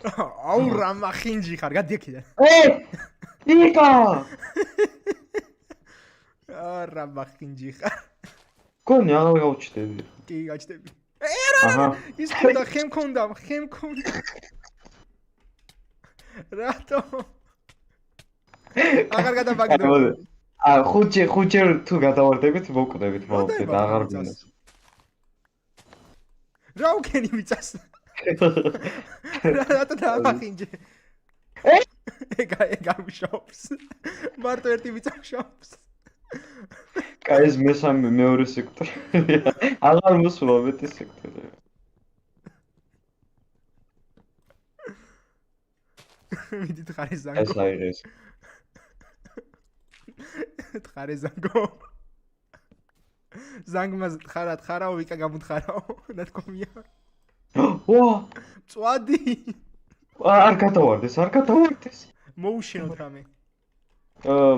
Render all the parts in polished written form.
აუ რა მახინჯი ხარ, გადი აქედან. ნიკა! რა მახინჯი ხარ. გონი აღარ გავჩდები. კი, გაჩდები. არა, ის ქონდა, ხემ ქონდა. რატო? აღარ გადაბაგდო. ხუჭი თუ გადავარდებით, მოვკვდებით, აღარ მინდა. რა უკენი მიწას? რატო დამახინჯე? ეგა მშობს. მარტო ერთი მიწა მშობს. კაი ეს მეორე სექტორი. აღარ მოსულა მეტი სექტორი. მიდით ხარი ზანგო. ეს აიღეს. ხარი ზანგო. ზანგმას ხარაო ვიკა გამუთხარაო. ნათქვამია. ვა! წვადი. არ გადავარდეს. მოუშინოთ რამე.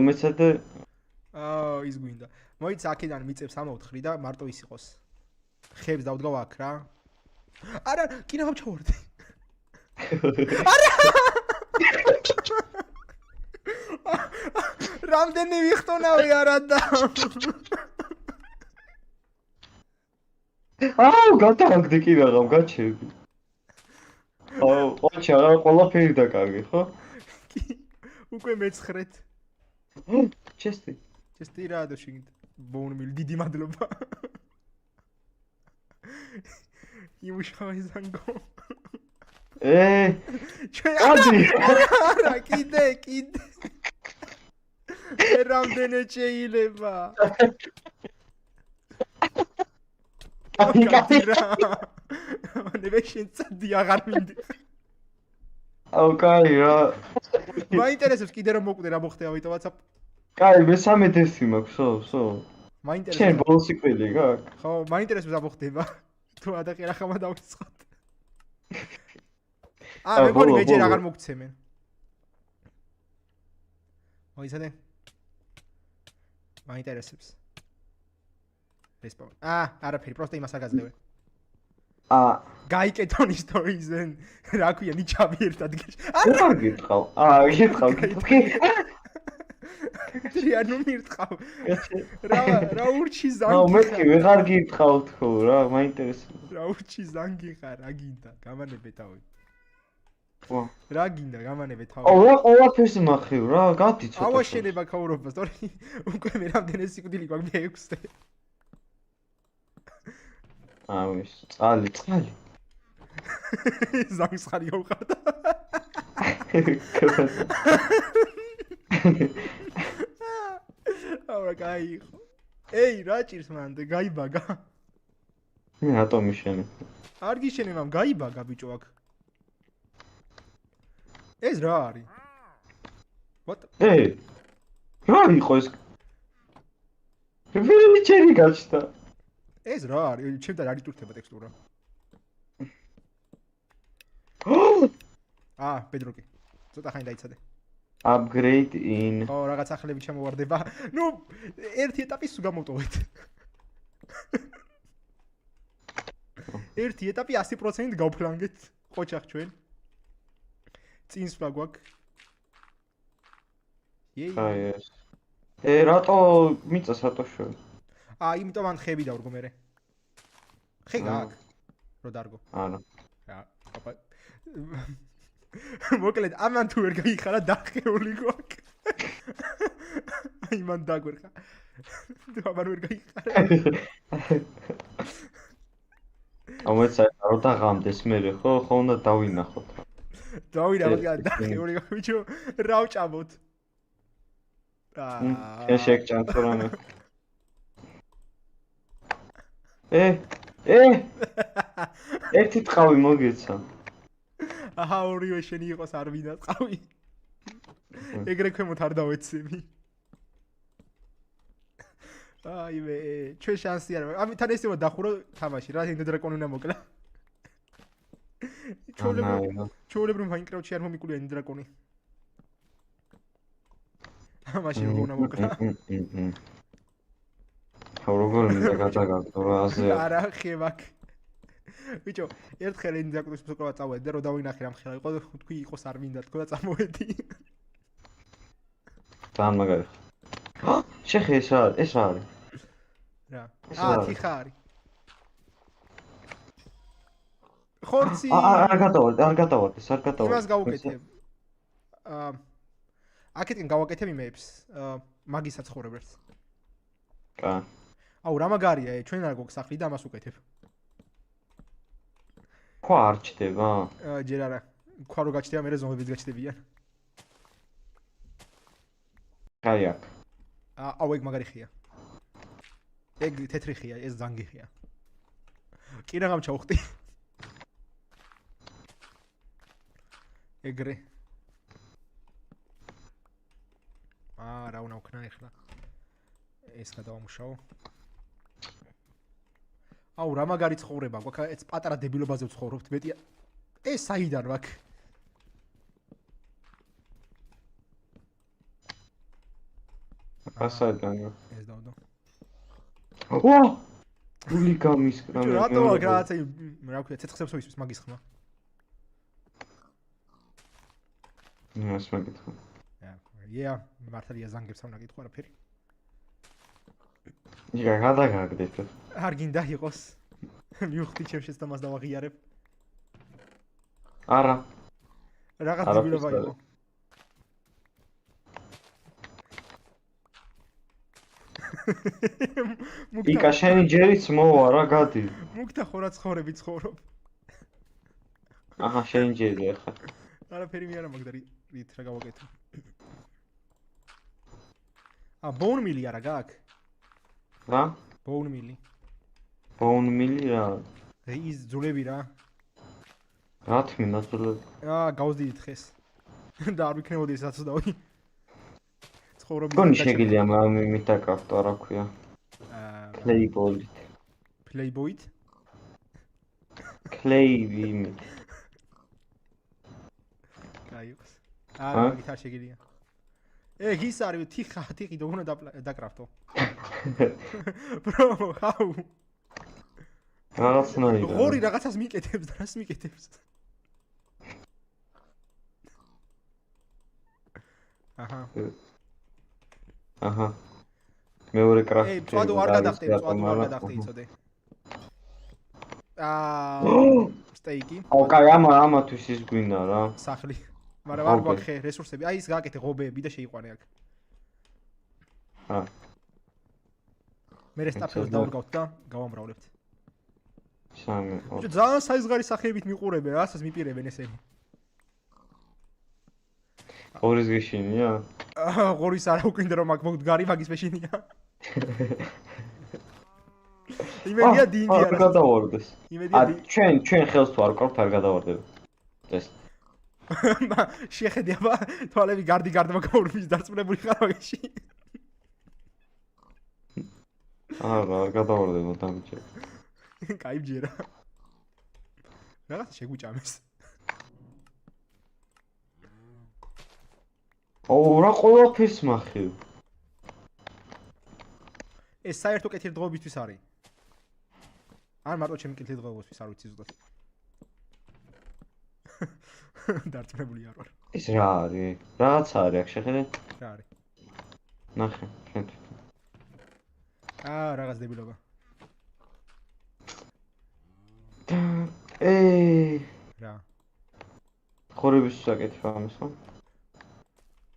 მეცადე ის გვინდა. მოიცა აქედან მიწებს ამოვთხრი და მარტო ის იყოს. ხებს დავდგავ აქ რა. არა, კი რა ჩავარდი. არა! რამდენი ვიხტონავი არადა. გადავაგდე კი რაღაც გაჩერდი. ოჩი არა ყველაფერი დაკარგე, ხო? კი. უკვე მეცხრეთ. ჩესტი რა დაშიგდ. ბოუნმილ დიდი მადლობა. იმუშავე ზანგო. არა, კიდე. რამდენი შეიძლება? ნებე შენცადი აღარ მინდი. კაი რა. მაინტერესებს კიდე რომ მოკვდე რა მოხდება ვიტო WhatsApp. კაი, მე 13 დესი მაქვს, სო. მაინტერესებს. შენ ბოლოს იყვილი გაქვს? ხო, მაინტერესებს რა მოხდება. თუ ადაყირა ხამა დავიწყოთ. მე მგონი მეჯერ აღარ მოგცემენ. მოიცადე? მაინტერესებს. რესპაუნ. არაფერი, პროსტო იმას აგაზრდევე. გაიკეთონ ისტორიიდან, რა ქვია, ნიჩაბი ერთად გეშ. არ გითხავ. გითხავ. ნუ მირთხავ. რა ურჩი ზანგი. მეთქი ვეღარ გითხავ თქო რა, მაინტერესებს. რა ურჩი ზანგი ხარ, რა გინდა? გამანებე თავი. ვა. რა გინდა, გამანებე თავი. რა ყველაფერს მახევ რა, გადი ცოტა. ავაშენება ქაურობას, თორე უკვე მე რამდენი სიკვდილი გვაქვს მე-6-ზე. ის წალი. ზანგს ხარი გავხარდა. აურა გაიხო. რა ჭირს მანდ, გაიბაგა. რატომ მიშენე? არ გიშენე მამ, გაიბაგა ბიჭო აქ. ეს რა არის? What? რა იყო ეს? ვერი ჩერი გაჩნდა. ეს რა არის? ჩემთან არ იტვირთება ტექსტურა. პედროკი. ცოტა ხანი დაიცადე. Upgrade in. რაღაც ახლები ჩამოვარდება. ერთი ეტაპი სულ გამოვტოვეთ. ერთი ეტაპი 100% გავფლანგეთ. ხოჭახ ჩვენ. წინსვლა გვაქვს. ეს. რატო მიწას ატოშო? იმიტომ ან ხები დავრგო მე. ხე გაქვს. რო დარგო. არა. აპა. მოკლედ ამან თუ ვერ გაიხარა დახეული გვაქვს. მან დაგვერხა. თუ ამან ვერ გაიხარა. ამეცაი რო დაღამდეს მე ხო უნდა დავინახოთ. დავინახოთ დახეული ბიჭო რა ვჭამოთ. შენ შეგჭამთ რამე. ერთი ტყავი მოგეცა. ორივე შენი იყოს არ ვიდა ტყავი. ეგრე ქვემოთ არ დავეცემი. მე ჩვენ შანსი არ აქვს. ამიტომ ეს იყო დახურო თამაში რა ინდო დრაკონი უნდა მოკლა. ჩოლებრო მაინკრაფტში არ მომიკულია ინდო დრაკონი. მაშინ როგორ უნდა მოკლა? როგორ მინდა გადაგაგდო რა აზე. არა ხევაკ. ბიჭო, ერთხელ ინდიაკურის მსკოლა წავედი და რო დავინახე რამ ხელა იყო, თქვი იყოს არ მინდა თქო და წამოვედი. თან მაგარი. შეხე ეს რა არის? რა. თიხა არის. ხორცი. არ გადავარდი. იმას გავუკეთებ. აქეთკენ გავაკეთებ იმეებს. მაგის საცხოვრებელს. კა. აუ რა მაგარია, ჩვენ არ გვაქვს სახლი და ამას უკეთებ. ქვა არ ჩდება? ჯერ არა. ქვა რო გაჩნდება, მერე ზომებიც გაჩნდებიან. აი აქ. აუ ეგ მაგარი ხია. ეგ თეთრი ხია, ეს ზანგი ხია. კი რა გამჩავხტი. ეგრე. რა უნდა ვქნა ახლა? ეს გადავამუშაო. აუ რა მაგარი ცხოვრება გვაქვს, ეს პატარა დებილობაზე ვცხოვრობთ, მეტია. ეს საიდან ვაქ? ასაიდან. ეს დავდო. ო! გული გამისკრა. რატო აქ რაღაცა რა ქვია, ცეცხლებს ვისვის მაგის ხმა. ნას მაგითხო. მართალია ზანგებს არ ნაკითხო არაფერი. იგა გადაგაგდეთ. არ გინდა იყოს. მივხვდი ჩემ შეცდომას დავაღიარებ. არა. რაღაც დებილობა იყო. იკა შენი ჯერიც მოვა რა გადი. მუქთა ხორა ცხოვრები ცხოვრობ. აჰა შენი ჯერი ახლა. არაფერი მე არა მაგდარი რით რა გავაკეთე. ბოუნ მილი არა გაქვს? რა? ბოუნ მილი. ბოუნ მილი რა? ის ძულები რა. რა თმინდა ძულები? გავზდიდით ხეს. და არ ვიქნებოდი ეს აცდავი. ცხოვრობი. გონი შეგიძლია მით დაკავტო რა ქვია? პლეიბოით. პლეიბოით? კლეივიმი. გაიგოს. მაგით არ შეგიძლია. ეგ ის არის თიხი და უნდა დაკრაფტო. ბრო, ხაუ. რაღაცნაირად. ღორი რაღაცას მიკეთებს და რას მიკეთებს? აჰა. მეორე კრაფტი. წვადო არ გადახტე, იცოდე. სტეიკი. აუ, კაი, ამათვის ის გვინდა რა. სახლი. მაგრამ არ გვაქვს ხე რესურსები. აი ის გააკეთე ღობეები და შეიყვანე აქ. მე რესტაფელს დავრგავთ და გავამრავლებთ. სამი. ძალიან საიზღარი სახეებით მიყურებენ, რასაც მიპირებენ ესენი. ღორის გეშინია? ღორის არა უკინდა რომ აქ მოგდგარი მაგის მეშინია. იმედია დინგი არა. არ გადავარდეს. იმედია ჩვენ ხელს თუ არ ვკართ არ გადავარდება. ეს. შეხედი აბა თვალები გარდმა გაურბის დარწმუნებული ხარ მაგაში. არ გადავარდება დამჭე. კაი ბჯერა. რაღაც შეგვიჭამეს. რა ყველაფერს მახევ. ეს საერთო კეთილდღეობისთვის არის. არ მარტო ჩემი კეთილდღეობისთვის არ ვიცი ზუსტად. დარწმუნებული არ ვარ. ეს რა არის? რაღაც არის აქ შეხედე? რა არის? ნახე, შენ. რაღაც დებილობა. რა? ხორების საკეთება ამის ხო?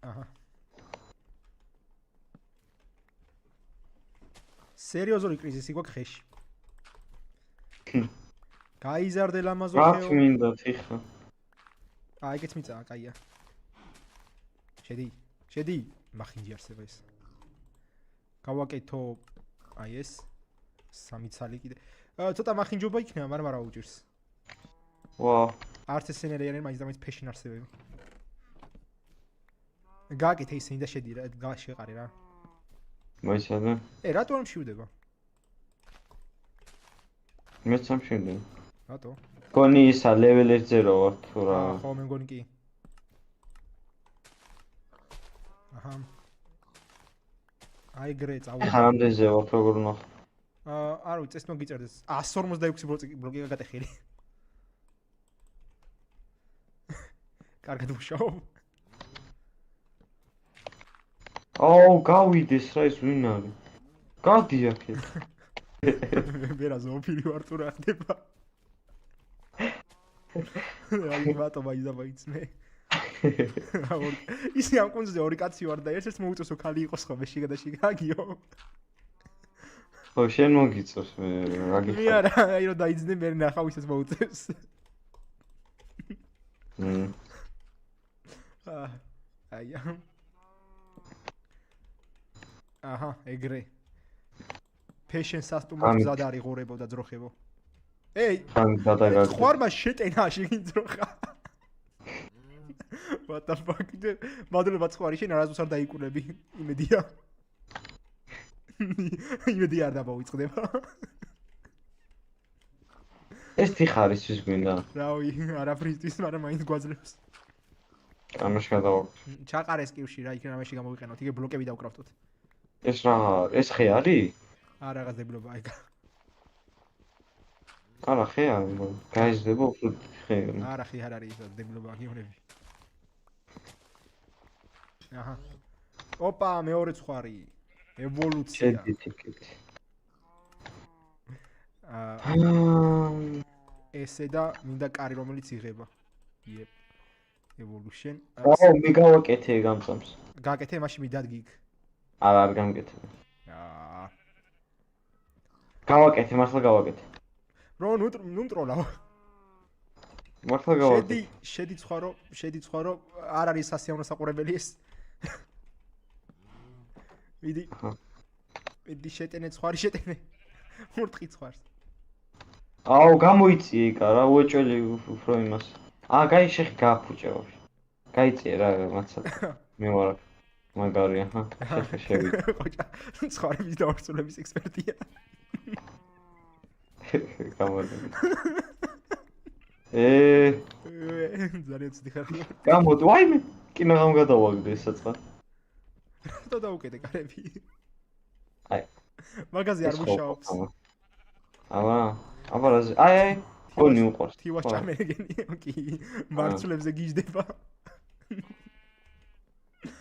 აჰა. სერიოზული კრიზისი გვაქვს ხეში. გაიზარდე ლამაზო რა მინდა თიხა? ეგეც მიწაა, კაია. შედი, მახინჯი არსება ეს. გავაკეთო აი ეს სამი ცალი კიდე. ცოტა მახინჯობა იქნება, მაგრამ არა უჭირს. ვა. არც ესენი არიან მაინც და მაინც ფეშინ არსებები. გააკეთე ისინი და შედი რა, შეყარე რა. მოიცადე? რატო არ მშივდება? მეც სამშევდები. რატო? გონი ისა level 1-ზე რო ვარ თუ რა. ხო, მე მგონი კი. აჰა. აი გრე წავედი. რამდენზე ვარ როგორ ნახ? არ ვიცი, ეს მოგიწერდეს. 156 ბლოკი გაგატეხილი. კარგად მუშაობ. აუ, გავიდეს რა ის ვინ არის? გადი აქ. ვერა ზოფილი ვარ თუ რა ხდება. აი ბატონმა იზამაიცნე. ისი ამ კონზე ორი კაცი ვარ და ერთ-ერთ მოუწესო ხალი იყოს ხოლმე შიგა და შიგაგიო. ხო, შენ მოგიწევს მე რა გიხარ. მე არა, აი რომ დაიძნე მე ნახავ ისეს მოუწევს. აი. აჰა, ეგრე. Patient სასტუმროს ზად არის ღურებო და ძროხებო. ეი, გადაგაგ. ხوارმა შეტენა შეგინ ძროხა. What the fuck? მადლობა ცხარი შენ არასდროს არ დაიკუნები. იმედია. იმედია არ დამოიწყდება. ეს თიხარის ის გვინდა. რავი, არაფრისთვის, მაგრამ მაინც გვაძლევს. ამაში გადავა. ჩაყარეს კივში რა, იქ რამეში გამოვიყენოთ. იქ ბლოკები დავკრავთოთ. ეს რა, ეს ხე არის? არა, რაღაც დებლობა იქ. არა, ხე არის, გაიზრდება უფრო ხე. არა, ხე არ არის ეს დებლობა გიონები. აჰა. ოპა, მეორე ცხარი. ევოლუცია. შედიტიკეთი. ესე და მინდა კარი რომელიც იღება. Yep. Evolution. აუ, მე გავაკეთე გამწამს. გააკეთე, მაშინ მიდადგი იქ. არა, არ გამკეთე. გავაკეთე, მართლა გავაკეთე. რო ნუ მტროლავ. მართლა გავაკეთე. შედი ცხარო, არ არის სასიამოვნო საყურებელი ეს. მიდი შეტენე ცხარი შეტენე. მურტყი ცხარს. აუ, გამოიწიე იქ რა, უეჭველი უფრო იმას. გაი შეხი გააფუჭე ვაფშე. გაიწიე რა, მაცად. მე ვარ მაგარი, აჰა. შეხი შევიდე. ხოჭა, ცხარების დავრცელების ექსპერტია. გამოდები. ძალიან ცუდი ხარ. გამოდი, ვაიმე, კინო რამ გადავაგდე საწყა. და დაუკეთე კარები. აი. მაგაზე არ მუშაობს. აბა რა, აი, გონი უყურს. თივას ჩამეგენი, კი, მარცვლებზე გიждდება.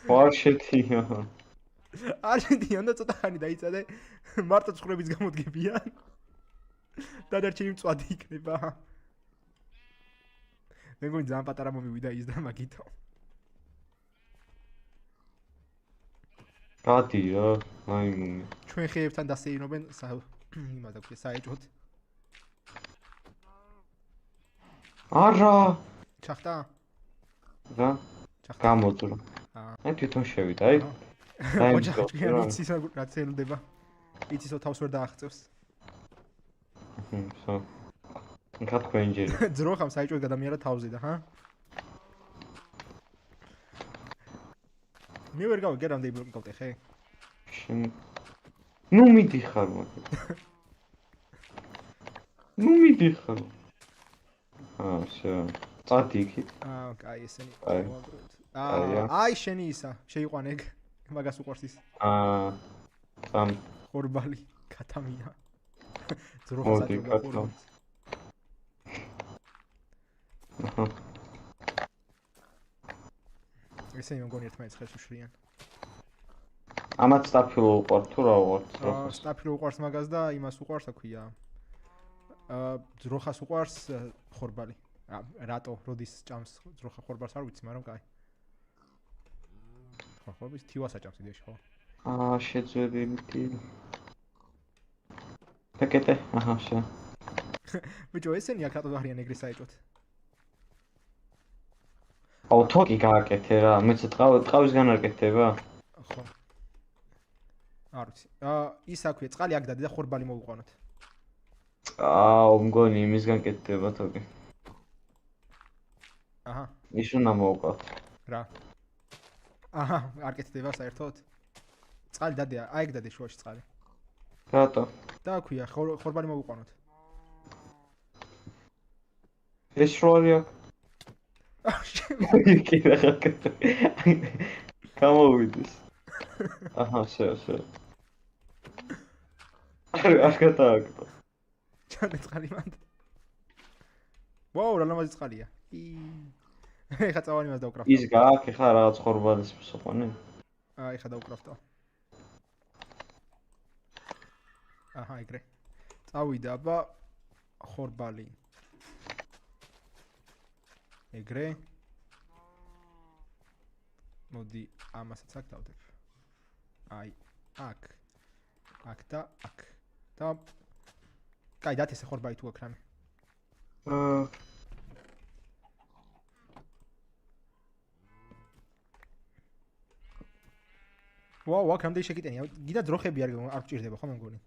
ვარ შეთია. არ შედიან და ცოტა ხანი დაიწადე, მარტო ცხრების გამოდგებიან. დადარჩენი მწვადი იქნება. მე მგონი ძალიან პატარა მომივიდა ის და მაგითო. გადი რა, მაიმუნი. ჩვენ ხეებთან დასეირნობენ იმას და ქვია საეჭვოდ. არა. ჩახტა? რა? გამოდრო. აი თვითონ შევიდა, აი. ოჯახი იცის რაც ელოდება. იცის რომ თავს ვერ დააღწევს. ხო. იქა თქვენ ჯერ. ძროხამ საეჭვოდ გადამიერა თავზე და, ჰა? მე ვერ გავიგე რამდენი ბლოკი გავტეხე. ნუ მიდიხარ მაგ. ნუ მიდიხარ. შე. წადი იქ. კაი ესენი. აი. აი შენი ისა, შეიყვანე ეგ. მაგას უყვარს ის. სამ ხორბალი, კატამია. ძროხას აჭრობა ხორბალი. ესენი მგონი ერთმანეთს ხელს უშლიან. ამათ სტაფილო უყვართ თუ რა უყვართ? სტაფილო უყვარს მაგას და იმას უყვარს, რა ქვია. ძროხას უყვარს ხორბალი. რატო როდის ჭამს ძროხა ხორბალს არ ვიცი, მაგრამ კაი. ხორბალს თივას აჭამს იდეაში ხო? შეძვებიდი. ეკეთე, აჰა, შე. ბიჭო, ესენი აქ რატო არიან ეგრე საეჭვოდ? აუ, თოკი გააკეთე რა, მეც ტყავისგან არ კეთდება? ხო. არ ვიცი. ის აქვია, წყალი აქ დადი და ხორბალი მოვიყვანოთ. აუ, მგონი იმისგან კეთდება თოკი. აჰა. ის უნდა მოვყავთ. რა? აჰა, არ კეთდება საერთოდ? წყალი დადია, აი ეგ დადე შუაში წყალი. რატო? და აქვია, ხორბალი მოვიყვანოთ. ეს შოარია. კი რა გაკეთე. გამოვიდეს. აჰა, შე. არ გადააკეთო. ჩანე წყალი მანდ. ვაუ, რა ლამაზი წყალია. ეხა წავანი მას დავკრავ. ის გააკ ხა რაღაც ხორბალის მსოყონე. ეხა დავკრავ. აჰა, ეგრე. წავიდა აბა ხორბალი. ეგრე. მოდი ამასაც აქ დავდებ. აი, აქ. აქ და აქ. და კაი, დათესე ხორბალი თუ აქ რამე. ვაუ, აქ რამდენი შეკიტენია. გიდა ძროხები არ გჭირდება, ხო მე მგონი?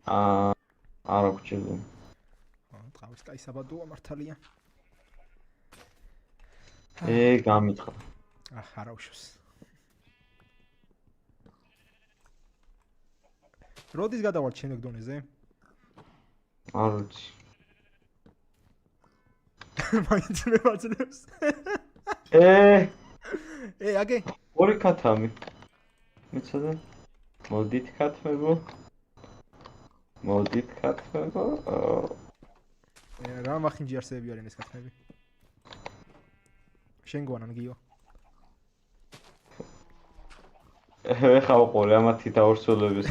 არა გჭირდება. ტყავის კაი საბადოა მართალია. გამიტყვა. არა უშავს. როდის გადავალთ შემდეგ დონეზე? არ ვიცი. მაინც მე ვაძლევს. აგე. ორი ქათამი. მიცოდა? მოდით ქათმებო. რა მახინჯი არსებები არიან ეს ქათმები? შენ გვანან გიო. ეხა უყურე ამათი დაურსოლების.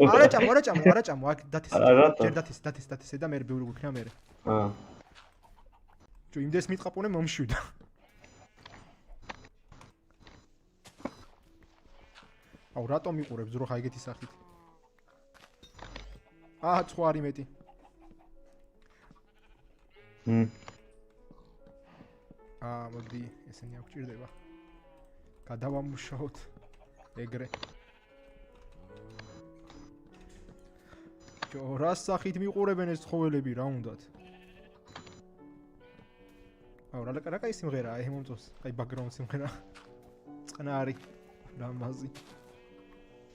არა ჭამო, აქ დათესე და მე ბევრი გვიქნა მე. ჯო იმდეს მიტყაპუნე მომშვიდა. აუ რატომ მიყურებს ძროხა ეგეთი სახით? ცხვარი მეტი. მოდი ესენი აქ ჭირდება. გადავამუშაოთ ეგრე. ჯო რა სახით მიყურებენ ეს ცხოველები რა უნდათ? აუ რა კაი სიმღერაა, მომწონს. კაი ბაქგრაუნდ სიმღერა. წყნარი. ლამაზი.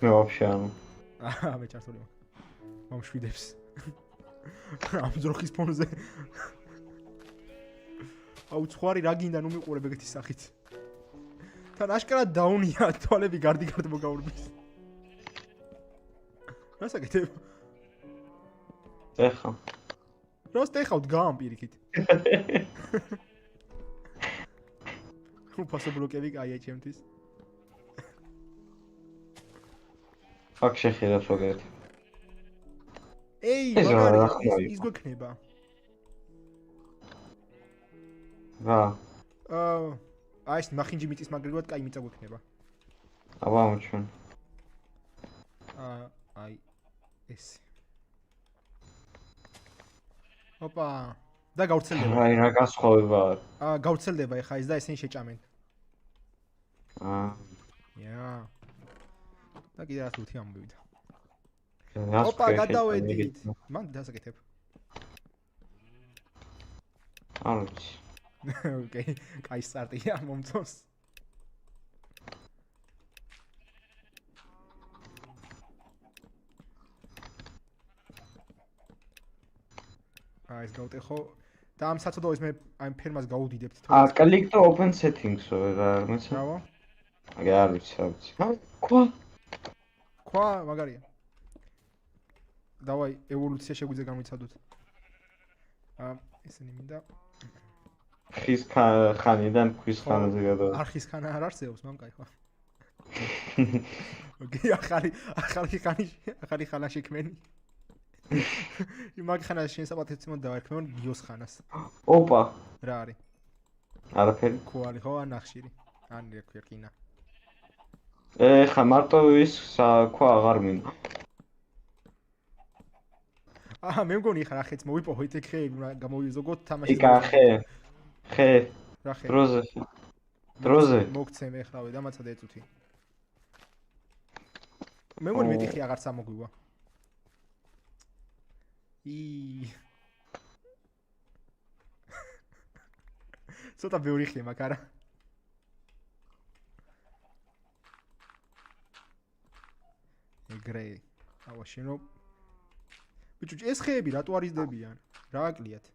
მე ვაფშე ანუ. მე ჩართული მაქვს. მომშვიდებს. ამ ძროხის ფონზე. აუ ცხვარი რა გინდა ნუ მიყურებ ეგეთი სახით. თან აშკარად დაუნია თვალები გარდი მოგაურბის. რა საკეთებ? ეხა. რას ტეხავთ გამ პირიქით? უფასო ბლოკები კაია ჩემთვის. აქ შეხედა შეგეთ. მაგარი ის გვექნება. რა? ეს მახინჯი მიწის მაგრილად კაი მიწა გვექნება. აბა მოჩვენ. აი ეს. ოპა, და გავრცელდება. აი რა გასხოვება არ. გავრცელდება ეხა ეს და ესენი შეჭამენ. და კიდე რაც უთი ამბივიდა. ოპა, გადავედით. მან დასაკეთებ. არ ვიცი. ოკეი, კაი სტარტია მომწონს. ეს გავტეხო და ამ საწოდოებს მე ამ ფერმას გავუდიდებთ თორე click to open settings-ო რა მეც ბრავო არ ვიცი ქვა მაგარია დავაი ევოლუცია შეგვიძლია განვიცადოთ ესენი მინდა ხის ხანიდან ქვის ხანაზე გადა არხის ხანა არ არსებობს მამკაი ხო ოკეი ახალი ხანა შექმენი იმაგ ხანას შენ საპატეცი მოდ დავერქმევან გიოს ხანას ოპა რა არის არაფერი ქუალი ხო ან ნახშირი ან რეკინა ხა მარტო ის ქვა აღარ მინდა მე მგონი ხარ ახეც მოვიპოვეთ ეგ ხე გამოვიზოგოთ თამაში იკა ხე რა ხე დროზე მოგცემ ეხრავე და მაცადე ეწუთი მე მგონი მეტი ხე აღარც ამოგვივა ცოტა ბევრი ხე მაქვს არა ეგრე ავა შენო ბიჭო ეს ხეები რატო არიზდებიან რა აკლიათ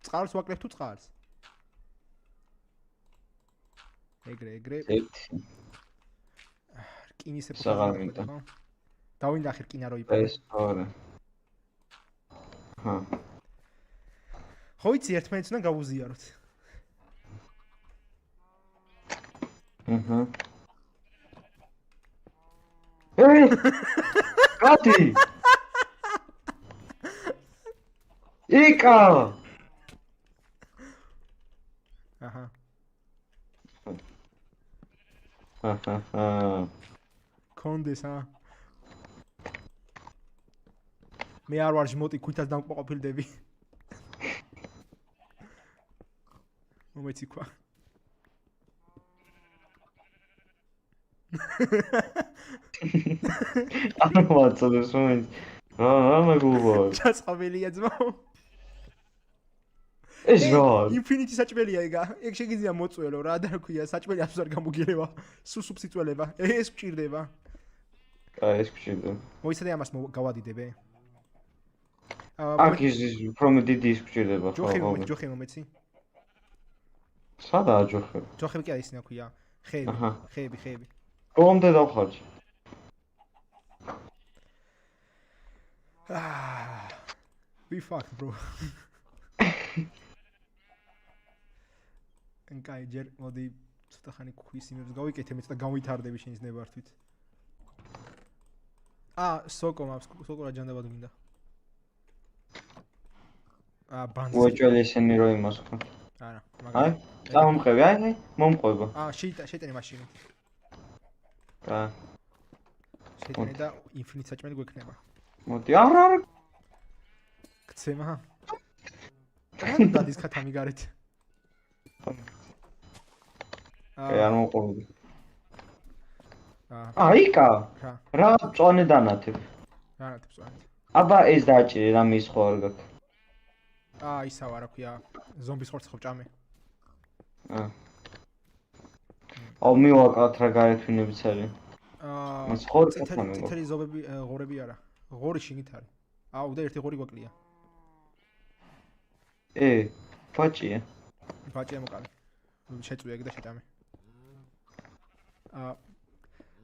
წყალს ვაკლებთ თუ წყალს ეგრე რკინისებრ საღამოა დავინახე რკინა რო იპოვე. ეს ორი. ჰა. ხო იცი ერთმანეთს უნდა გავუზიაროთ. აჰა. ეი! გადი! იკა! აჰა. აჰა. კონდეს ა. მე არ ვარ ჟმოტი ქვითას დამყოფილდები. მომეცი ყვა. ანუ ვაწოდეს მომენტ. რა მეგულო. ჩაწყობილია ძმო. ეს რა? ინფინიტი საჭმელია ეგა. ეგ შეგიძლია მოწველო რა და რა ქვია, საჭმელი აბსოლუტურად არ გამოგილევა. სუსუფს იწველება. ეს გჭირდება. აი ეს გჭირდება. მოიცადე ამას გავადიდებე. აქ ის უფრო დიდი ის გჭირდება ხო? ჯოხი მომეცი. სადაა ჯოხი? ჯოხები კი არის ნაქვია. ხეები. რომდე დავხარჯი? We fucked bro. კაი ჯერ მოდი ცოტა ხანი ქვის იმებს გავიკეთე მე ცოტა გავითარდები შენის ნებართვით. სოკო რა ჯანდაბად მინდა. ბანძი. უეჭველი ესენი რო იმას ხო? არა, აი, წამომყევი, აი, მომყვება. შეიტანე მაშინით. აა. შეიტანე და ინფინიტ საჭმელი გვექნება. მოდი, არა. გცემა. რა დადის ქათამი გარეთ. არ მომყვები. აა. იკა. რა წონე დანათებ. დანათებ წონე. აბა ეს დაჭირე რა მის ხო არ გაქვს. ისავა რა ქვია, ზომბის ხორცი ხო ჭამე. აუ მივაკავთ რა გარეთვინებიც არის. მას ხორცი ხომ წითელი ზობები ღორები არა. ღორი შიგნით არის. და ერთი ღორი გვაკლია. ფაჭია. ფაჭია მოკალი. შეწვია ეგ და შეტამე.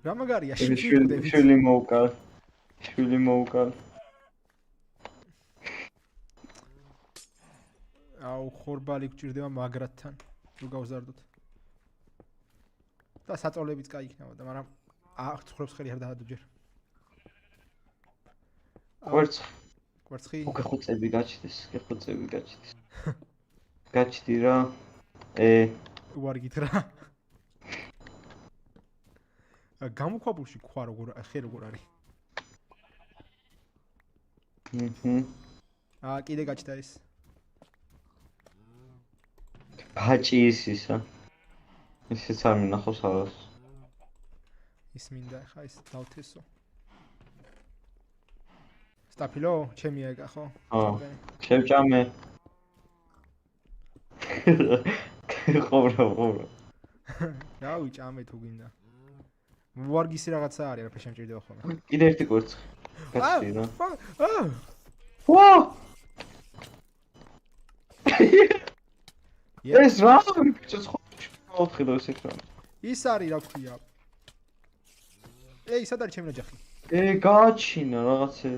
რა მაგარია შვილი მოუკალ. ხორბალი გჭირდება მაგრათთან. თუ გავზარდოთ. და საწოლებიც კაი იქნებოდა, მაგრამ ცხრობს ხელი არ დაადო ჯერ. კვერცხი. გეხუწები გაჩდის. გაჩდი რა. უარგით რა. გამოქვაბულში ხვა ხე როგორ არის? კიდე გაჩდა ეს. ბაჭი ისისა. ისიც არ მინახავს არას. ის მინდა ხა ეს დავთესო. სტაფილო, ჩემია ეგა ხო? შევჭამე. ყობრო. რა ვიჭამე თუ გინდა. ვარგისი რაღაცა არის, რა შემჭირდება ხოლმე. კიდე ერთი კვერცხი. გაჩდი რა. ვა! ეს რა? ბიჭო ხოთხი და ეს ეკრანი. ის არის რა ქვია. სად არის ჩემი ოჯახი? გააჩინა რაღაცე.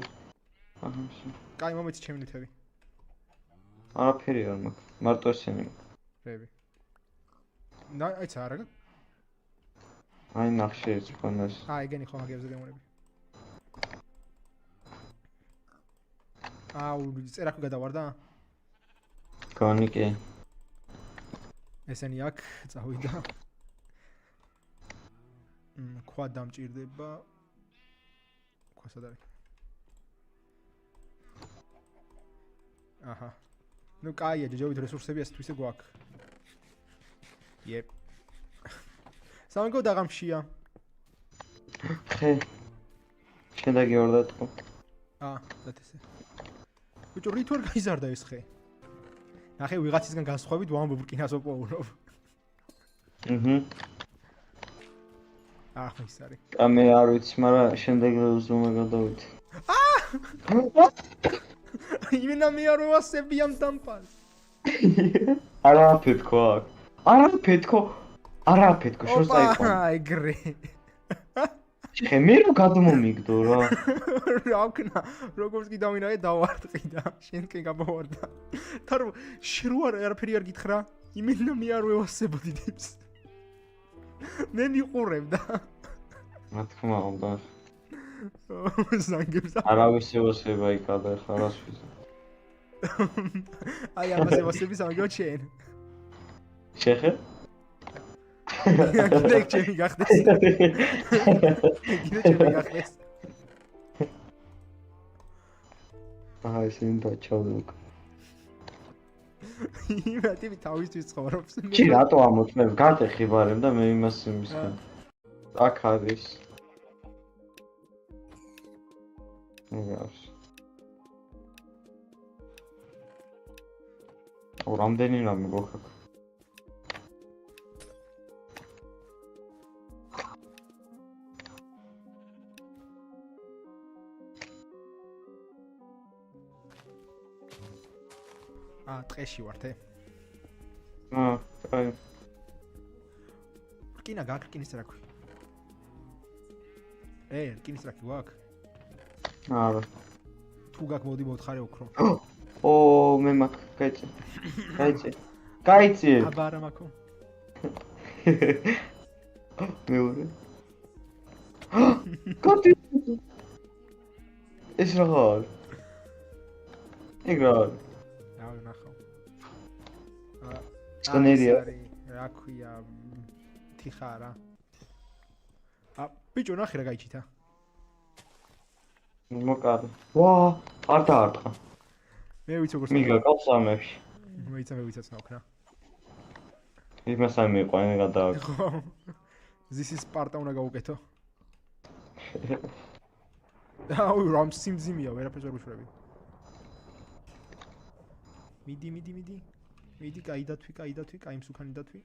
კაი მომეცი ჩემი ნივთები. არაფერი არ მაქვს. მარტო ესენი მაქვს. რები. აიცა არა? აი ნახშე ეს ფონას. ეგენი ხო მაგებზე გემონები. წერაქვი გადავარდა? განიკე. ესენი აქ წავიდა. ქვა დამჭირდება. ქვა სად არის? აჰა. ნუ კაია, ჯეჯობით რესურსები ასე თუ ისე გვაქვს. სამგო დაღამშია. ხე. შენ დაგიორდატყო. დათესე. ბიჭო, რით ვერ გაიზარდა ეს ხე? ნახე, ვიღაცისგან განსხვავებით ვამბობ რკინას ვოპოუნობ. ის არის. მე არ ვიცი, მაგრამ შემდეგ ზომა გადავიდე. იმენა მე არ ვასებიამ დამპალ. არაფეთქო აქ. არაფეთქო შორს დაიყვანა. ეგრე. შეხე მე რო გადმომიგდო რა. რა ვქნა, როგორც კი დავინახე დავარტყი და შენ კი გამოვარდა. თარო შენ რო არაფერი არ გითხრა, იმენა მე არ ვევასებოდი ტიპს. მე მიყურებდა. რა თქმა უნდა. ზანგებს. არავის ევასება იქ ადა ხა რასთვის. აი ამას ევასების ამგო შენ. შეხე? კიდე ჩემი გახდეს. კიდე ჩემი გახდეს. აი შენ დაჩავდო. იმათი თავისთვის ცხოვრობს. ჩი რატო ამოწმებ? გატეხი ბარემ და მე იმას იმისგან. აქ არის. ნგავს. რამდენი რამე გოქაქ? ტყეში ვართ. აი. რკინა გაკრკინის რა ქვი? რკინის რა გვაქვს? არა. თუ გაკ მოდი მოთხარე ოქრო. ო, მე მაგ გაიწე. გაიწე. გაიწე. აბა არა მაქო. მეორე. კოტი. ეს რა ხარ? ეგრა. რა ვნახავ. სკანერია. რა ქვია? თიხარა. ბიჭო ნახე რა გაიჩითა. მოკადე. ვა, არ დაარტყა. მე ვიცი როგორ მიგაკავს ამებში. მე ვიცაც ნაოქნა. იმას არ მიყვანა გადააკ. ხო. This is Sparta უნდა გაუკეთო. აუ რამ სიმძიმეა, ვერაფერს არ ვიშვრები. მიდი. მიდი, კაი დათვი, კაი მსუქანი დათვი.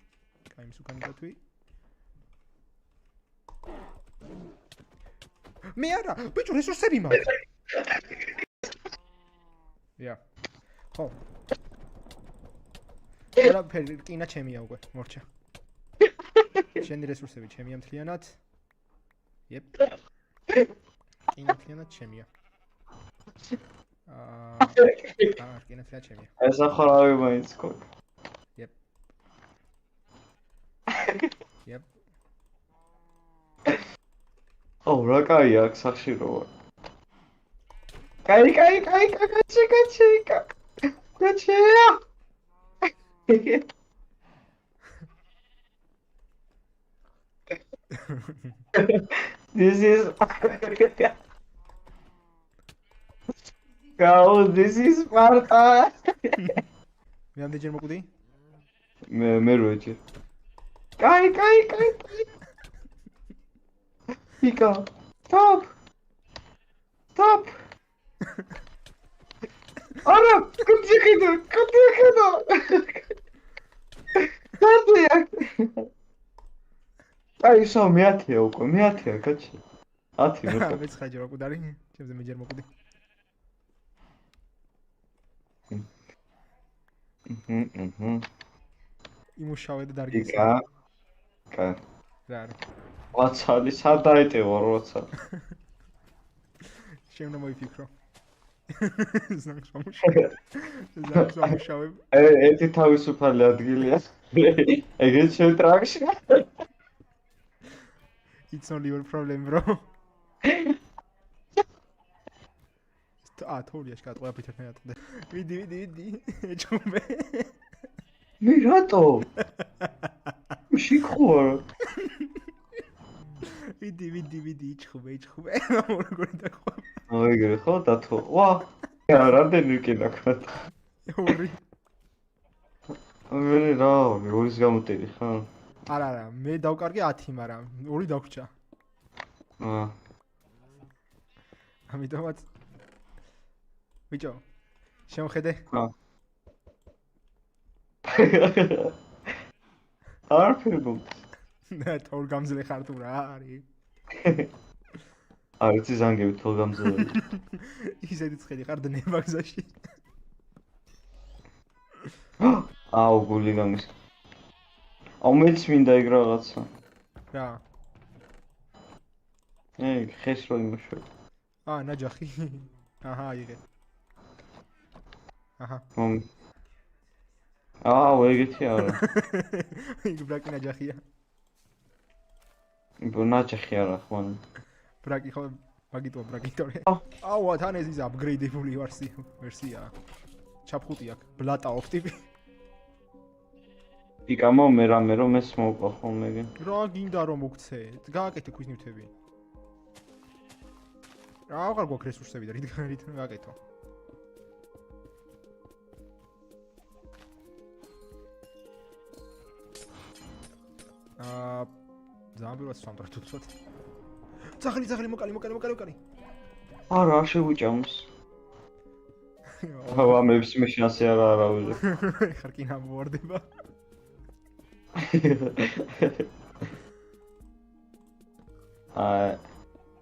მე არა, ბიჭო, რესურსები მაქვს. ია. ხო. ვერაფერი რკინა ჩემია უკვე, მორჩა. შენი რესურსები ჩემია მთლიანად. Yep. რკინა მთლიანად ჩემია. რკინა მთლიანად ჩემია. ეს ახარავი მაინც გქონდა. Yep. ო, რა კაი აქ სახში რო ვარ. კაი. This is This is Sparta. მე ამდენჯერ მოკვდი? მე როეჭი. კაი. Იკა. Stop. არა, კუდი ხედა. დადია. აი, სო მე-10-ია უკვე, მე-10-ია, კაცი. 10 მე. მე 9 ჯერ მოკვდარი, ჩემზე მეჯერ მოკვდი. იმუშავე და დარგის. კა. რა. ვაცალი, სად დაიტევა როცა. შენ უნდა მოიფიქრო. ზანგს ვამუშავებ. ერთი თავისუფალი ადგილია. ეგეც შენ ტრაქში. It's only your problem, bro. თორიაშ კატყვა ფიქრნაირად. ვიდი. ეჭუმე. მე რატო? შიქხوار. ვიდი, იჭხუბე. როგორ დაგხვა. აიგე, ხო დათო. ვა. რამდენი რკინა გქონდა? 2. მე რა, ორის გამოტირი ხა? არა, მე დავკარგე 10, მაგრამ 2 დაგვრჩა. ამიტომაც ბიჭო, შემხედე? არ ფერბო. და თორ გამძლე ხარ თუ რა არის? არ იცი ზანგები თორ გამძლე. ისეთი ცხელი ხარ დნება გზაში. აუ გული გამის. აუ მეც მინდა ეგ რაღაცა. რა? ხეს რო იმუშავე. ნაჯახი. აჰა, იღე. აჰა. ეგეთი არა. იქ ბრაკი ნაჯახია. ნაჯახი არა, ხმან. ბრაკი ხო მაგიტოა ბრაკიტორე. თან ეს აპგრეიდებული ვერსია. ჩაფხუტი აქვს, ბლატა ოპტიპი. იკამო მე რამე რომ ეს მოვყვა ხოლმე ეგ. რა გინდა რომ მოგცე? გააკეთე ქვის ნივთები. აღარ გვაქვს რესურსები და რით გააკეთო? ძალიან ბევრად სამტრად უცოთ. ძაღლი მოკალი. არა, არ შეგვიჭამს. ამებს მე შანსი არა უზე. ხარ კი ნამოვარდება.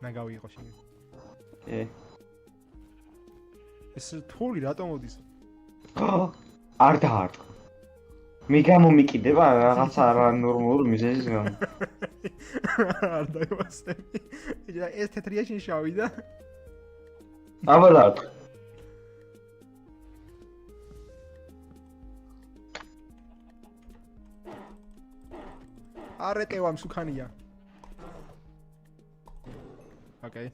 ნაგავიღო შენ. ეს თული რატომ მოდის? არ დაარტყა. მე გამომიკიდება რაღაცა რა ნორმალური მიზეზის გამო. არ დაივასტები. ეს თეთრია შენ შავი და აბა დაარტყა. არეტევა მსუქანია. ოკეი.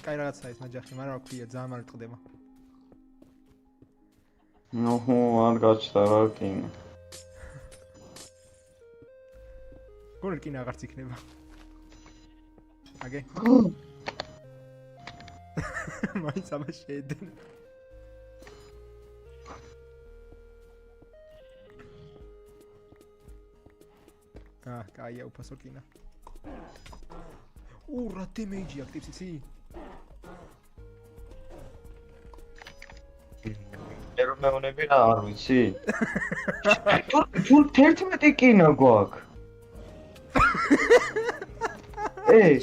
კაი რაღაცა ის ნაჯახი, მაგრამ რა ქვია, ძალიან არ ტყდება. არ გაჩნდა რა რკინა. გონი რკინა აღარც იქნება. აკე. მაინც ამას შეედენ. კაია უფასო რკინა. რა დემეიჯი აქვს ტიპსიცი? რომ მეუნები რა არ ვიცი. თუ 11 კინა გვაქვს.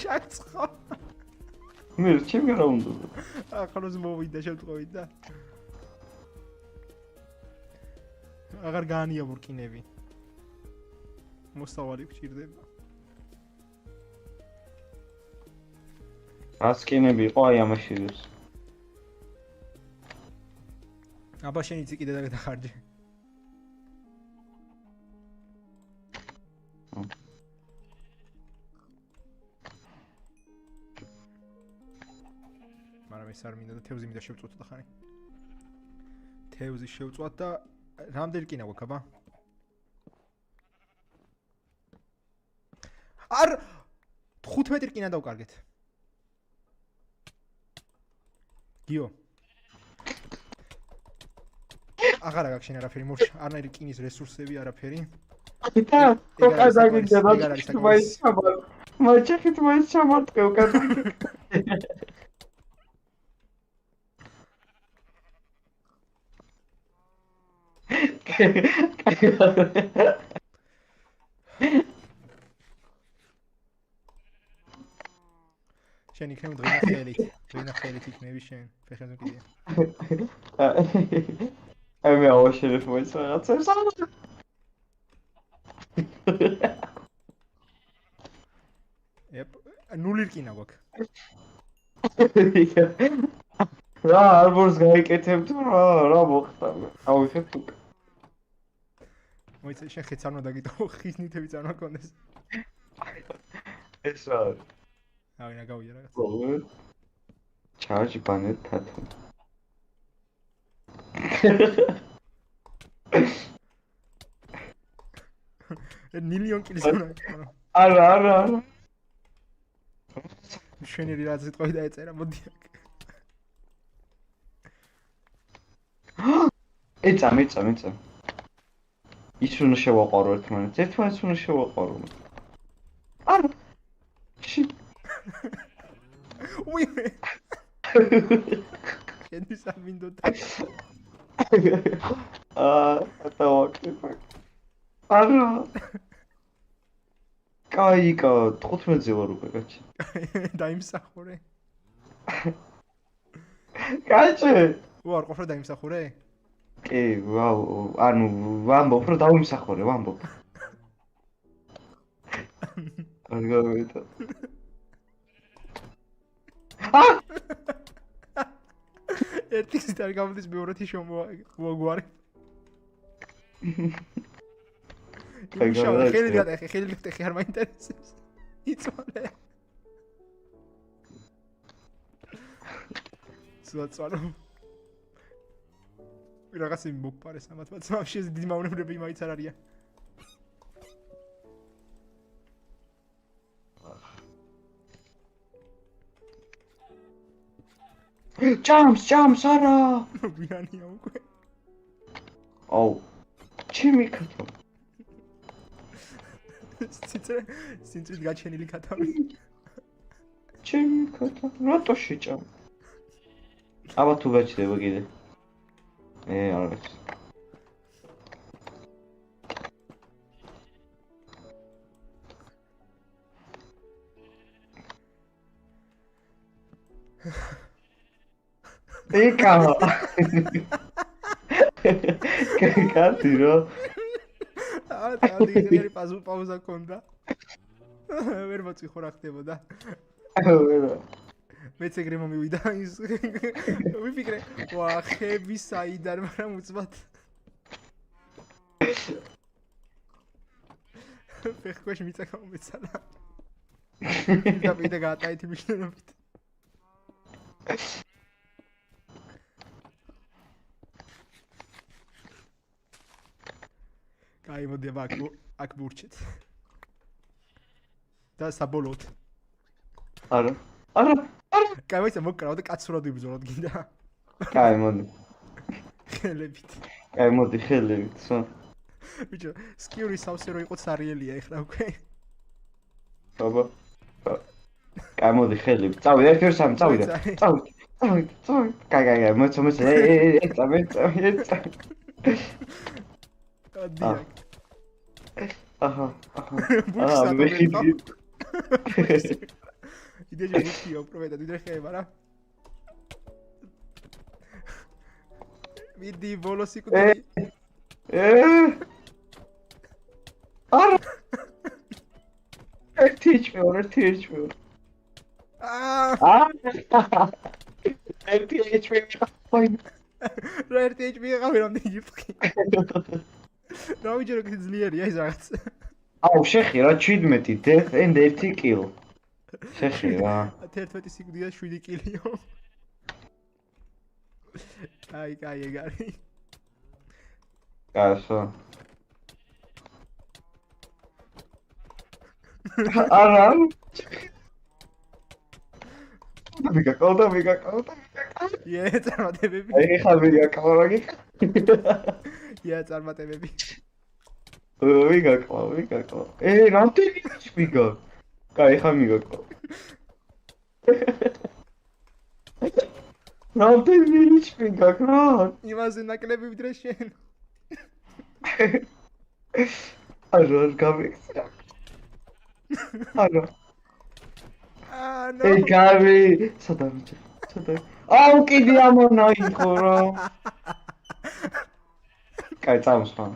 ჩაცხო. მე ჩემი რა უნდა? ახალოს მოვიდა შევტყოვით და აღარ გაანია ვურკინები. მოსავალი გჭირდება. რა სკინები იყო აი ამაში ის. აბა შენ იცი კიდე დახარჯე. მაგრამ ეს არ მინდა და თევზი მინდა შევწვათ და ხანი. თევზი შევწვათ და რამდენი რკინა გვაქვს აბა? არ 15 რკინა დავკარგეთ. გიო. აღარა გაქვს შენ არაფერი მურჩ, არნაირი რკინის რესურსები არაფერი. და კოკაზაგინდა მაინც ჩამარ. მაჩახით მაინც ჩამარტყე უკაზაგინდა. შენ იქნებ დღენა ხელით იქნები შენ ფეხებზე კიდე. აი მე ავაშერებ მოიც რაღაცებს. ნული რკინა გვაქვს. რა არბორს გაიკეთებ თუ რა მოხდა? ავიხებ თუ. მოიცა შენ ხეც არ უნდა დაგიტოვო, ხის ნივთებიც არ უნდა გქონდეს. ეს რა არის? ავინა გავია რაღაც. ჩარჯი ბანეთ თათო. მილიონ კილის უნდა. არა. შვენიერი რაღაც სიტყვები დაეწერა, მოდი აქ. ეცა. ის უნდა შევაყარო ერთმანეთს უნდა შევაყარო. არა. უი. შენთვის არ მინდოდა. დავაკეთე. არა. კაიკა 15-ზე ვარ უკვე კაცი. დაიმსახურე. კაცი. ვარ ყოფილი დაიმსახურე? კი, ანუ ვამბობ რომ დავიმსახურე, ვამბობ. არ გავიდა. ერთი გზით არ გამოდის მეორეთი შემოგვარი. ხელი გადაიხე, ხელი გადაიხე, არ მაინტერესებს. იწვალე. ცოტა. რაღაცები მოგპარეს ამათ, բայց ვაფშე დიდი მავნებლები მაინც არ არიან. ჭამს არა. ვიანია უკვე. აუ. ჩემი ქათო. სინწვით გაჩენილი ქათამი. ჩემი ქათო. რატო შეჭამ? აბა თუ გაჩდება კიდე. არ ვიცი. ეკავა. კაკი რო. დადი პაუზა კონდა. ვერ მოწი ხო რა ხდებოდა. ვერა. მეც ეგრე მომივიდა ის. ვიფიქრე, ვა ხები საიდან, მაგრამ უცბად. ფეხქვეშ მიწა გამომეცალა. და გაატაითი მნიშვნელობით. კაი მოდი აქ ბურჩეთ. და საბოლოოდ. არა. კაი მოიცა მოკრავ და კაცურად ვიბრძოლოთ გინდა. კაი მოდი. ხელებით. კაი მოდი ხელებით, სო. ბიჭო, სკიური სავსე რო იყო სარიელია ეხლა უკვე. აბა. კაი მოდი ხელებით. წავიდე 1-2-3 წავიდე. წავიდე. კაი, მოცა. ეცა. ადია. აჰა. მე იდეა ბუთია უბრალოდ დიდრე ხება რა. მიდი ბოლოს იკუთი. არა. ერთი HP. ერთი HP. რა ერთი HP ყავი რამდენი იფხი. რა ვიჯერო კიდე ძლიერია ეს რაღაც. აუ შეხი რა 17 death and 1 kill. შეხი რა. 11 სიკვდია 7 კილიო. კაი ეგარი. კაცო. არა. მიგაკავდა. წარმატებები. აი ხა მიგაკავდა. წარმატებები. მიგაკავ. რამდენი მიგა? კაი ხა მიგაკავ. რამდენი მიგაკავ? იმაზე ნაკლები ვიდრე შენ. არა გამიქცია. არა. ნო. ეკავი. სადა. აუ კიდე ამონაიხო რა. კაი წამოსვლა.